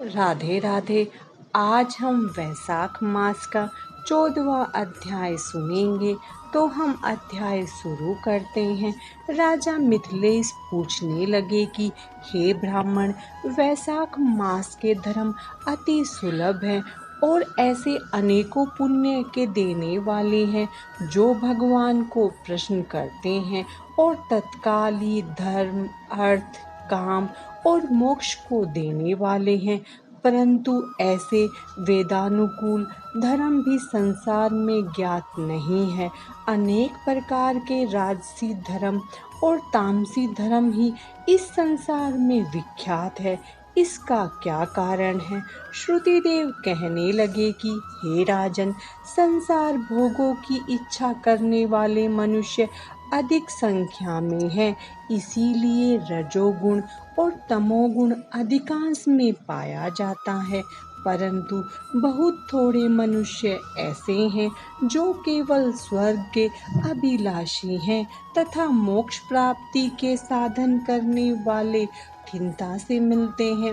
राधे राधे। आज हम वैशाख मास का 14वां अध्याय सुनेंगे। तो हम अध्याय शुरू करते हैं। राजा मिथिलेश पूछने लगे कि हे ब्राह्मण, वैशाख मास के धर्म अति सुलभ हैं और ऐसे अनेकों पुण्य के देने वाले हैं जो भगवान को प्रसन्न करते हैं और तत्काली धर्म, अर्थ, काम और मोक्ष को देने वाले हैं। परंतु ऐसे वेदानुकूल धर्म भी संसार में ज्ञात नहीं है। अनेक प्रकार के राजसी धर्म और तामसी धर्म ही इस संसार में विख्यात है। इसका क्या कारण है? श्रुतिदेव कहने लगे कि हे राजन, संसार भोगों की इच्छा करने वाले मनुष्य अधिक संख्या में हैं। इसीलिए रजोगुण और तमोगुण अधिकांश में पाया जाता है। परंतु बहुत थोड़े मनुष्य ऐसे हैं जो केवल स्वर्ग के अभिलाषी हैं तथा मोक्ष प्राप्ति के साधन करने वाले कठिनता से मिलते हैं।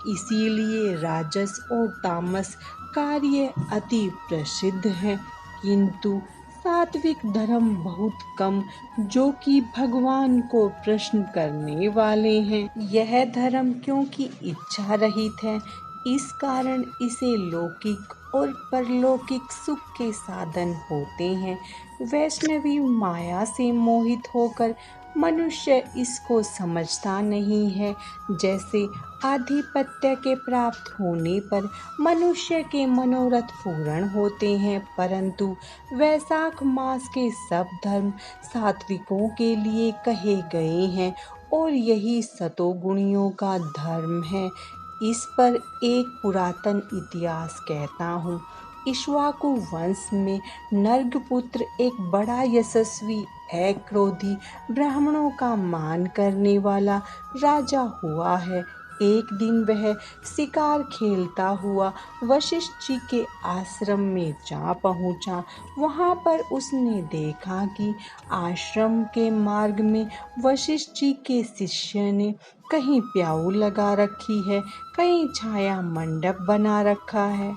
इसीलिए राजस और तामस कार्य अति प्रसिद्ध हैं, किंतु सात्विक धर्म बहुत कम जो कि भगवान को प्रसन्न करने वाले हैं। यह धर्म क्योंकि इच्छा रहित है, इस कारण इसे लौकिक और परलौकिक सुख के साधन होते हैं। वैष्णवी माया से मोहित होकर मनुष्य इसको समझता नहीं है। जैसे आधिपत्य के प्राप्त होने पर मनुष्य के मनोरथ पूर्ण होते हैं, परंतु वैशाख मास के सब धर्म सात्विकों के लिए कहे गए हैं और यही सतोगुणियों का धर्म है। इस पर एक पुरातन इतिहास कहता हूँ। इक्ष्वाकु वंश में नर्गपुत्र एक बड़ा यशस्वी, अक्रोधी, ब्राह्मणों का मान करने वाला राजा हुआ है। एक दिन वह शिकार खेलता हुआ वशिष्ठ जी के आश्रम में जा पहुंचा। वहां पर उसने देखा कि आश्रम के मार्ग में वशिष्ठ जी के शिष्य ने कहीं प्याऊ लगा रखी है, कहीं छाया मंडप बना रखा है,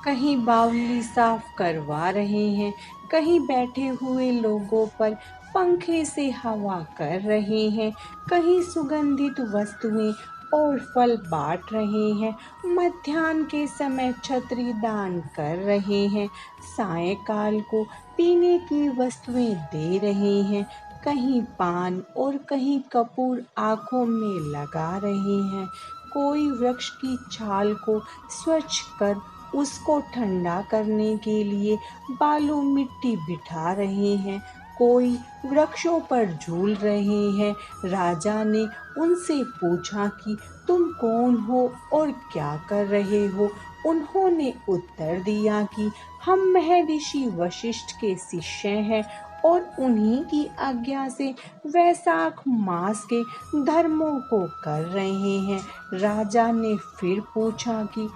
कहीं बावली साफ करवा रहे हैं, कहीं बैठे हुए लोगों पर पंखे से हवा कर रहे हैं, कहीं सुगंधित वस्तुएं और फल बांट रहे हैं, मध्याह्न के समय छत्री दान कर रहे हैं, सायंकाल को पीने की वस्तुएं दे रहे हैं, कहीं पान और कहीं कपूर आंखों में लगा रहे हैं, कोई वृक्ष की छाल को स्वच्छ कर उसको ठंडा करने के लिए बालू मिट्टी बिठा रहे हैं, कोई वृक्षों पर झूल रहे हैं। राजा ने उनसे पूछा कि तुम कौन हो और क्या कर रहे हो? उन्होंने उत्तर दिया कि हम महर्षि वशिष्ठ के शिष्य हैं और उन्हीं की आज्ञा से वैशाख मास के धर्मों को कर रहे हैं। राजा ने फिर पूछा कि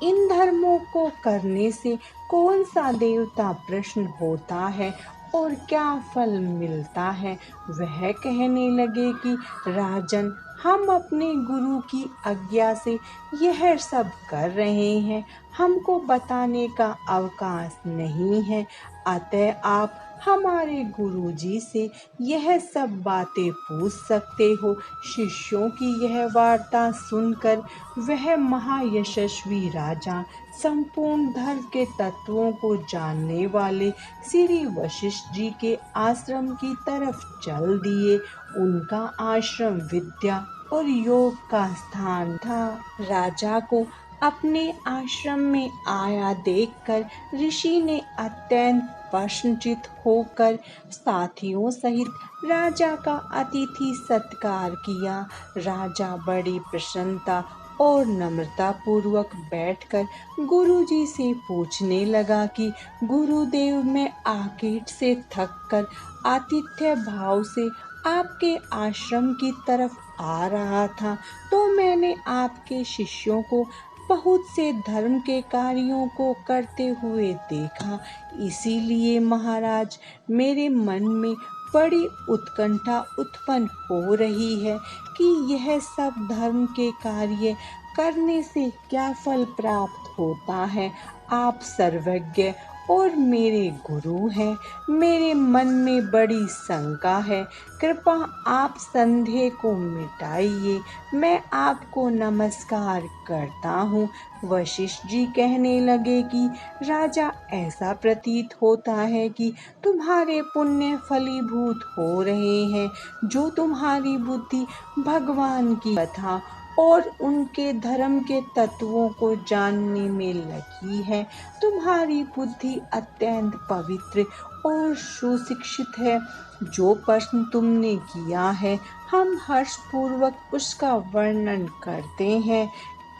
इन धर्मों को करने से कौन सा देवता प्रसन्न होता है और क्या फल मिलता है? वह कहने लगे कि राजन, हम अपने गुरु की आज्ञा से यह सब कर रहे हैं, हमको बताने का अवकाश नहीं है। अतः आप हमारे गुरुजी से यह सब बातें पूछ सकते हो। शिष्यों की यह वार्ता सुनकर वह महायशस्वी राजा संपूर्ण धर्म के तत्वों को जानने वाले श्री वशिष्ठ जी के आश्रम की तरफ चल दिए। उनका आश्रम विद्या और योग का स्थान था। राजा को अपने आश्रम में आया देखकर ऋषि ने अत्यंत प्रसन्नचित्त होकर साथियों सहित राजा का अतिथि सत्कार किया। राजा बड़ी प्रसन्नता और नम्रता पूर्वक बैठकर गुरुजी से पूछने लगा कि गुरुदेव, मैं आकेट से थककर आतिथ्य भाव से आपके आश्रम की तरफ आ रहा था, तो मैंने आपके शिष्यों को बहुत से धर्म के कार्यों को करते हुए देखा। इसीलिए महाराज, मेरे मन में बड़ी उत्कंठा उत्पन्न हो रही है कि यह सब धर्म के कार्य करने से क्या फल प्राप्त होता है। आप सर्वज्ञ और मेरे गुरु हैं। मेरे मन में बड़ी शंका है, कृपा आप संदेह को मिटाइए। मैं आपको नमस्कार करता हूँ। वशिष्ठ जी कहने लगे कि राजा, ऐसा प्रतीत होता है कि तुम्हारे पुण्य फलीभूत हो रहे हैं। जो तुम्हारी बुद्धि भगवान की कथा और उनके धर्म के तत्वों को जानने में लगी है, तुम्हारी बुद्धि अत्यंत पवित्र और सुशिक्षित है। जो प्रश्न तुमने किया है, हम हर्षपूर्वक उसका वर्णन करते हैं।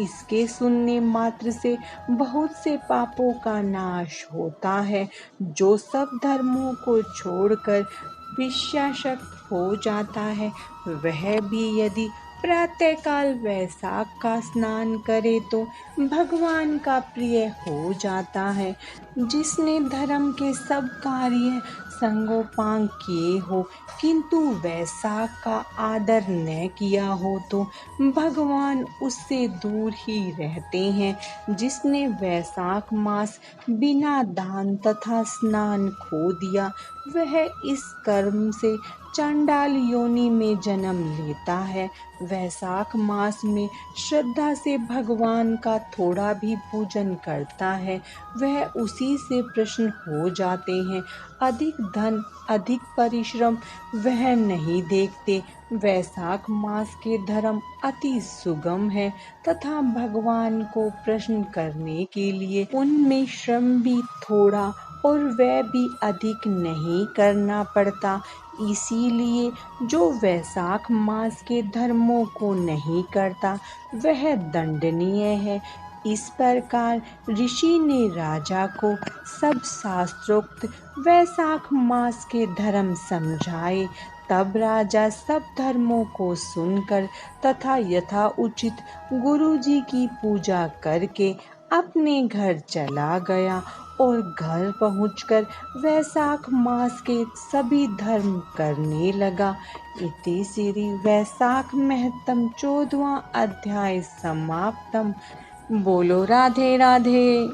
इसके सुनने मात्र से बहुत से पापों का नाश होता है। जो सब धर्मों को छोड़कर विषयासक्त हो जाता है, वह भी यदि प्रातःकाल वैशाख का स्नान करे तो भगवान का प्रिय हो जाता है। जिसने धर्म के सब कार्य संगोपांग किए हो, किंतु वैशाख का आदर न किया हो, तो भगवान उससे दूर ही रहते हैं। जिसने वैशाख मास बिना दान तथा स्नान खो दिया, वह इस कर्म से चांडाल योनि में जन्म लेता है। वैशाख मास में श्रद्धा से भगवान का थोड़ा भी पूजन करता है, वह उसी से प्रसन्न हो जाते हैं। अधिक धन, अधिक परिश्रम वह नहीं देखते। वैशाख मास के धर्म अति सुगम है तथा भगवान को प्रसन्न करने के लिए उनमें श्रम भी थोड़ा और वह भी अधिक नहीं करना पड़ता। इसीलिए जो वैशाख मास के धर्मों को नहीं करता, वह दंडनीय है। इस प्रकार ऋषि ने राजा को सब शास्त्रोक्त वैशाख मास के धर्म समझाए। तब राजा सब धर्मों को सुनकर तथा यथा उचित गुरु जी की पूजा करके अपने घर चला गया और घर पहुंचकर वैशाख मास के सभी धर्म करने लगा। इति श्री वैशाख महत्तम 14वां अध्याय समाप्तम। बोलो राधे राधे।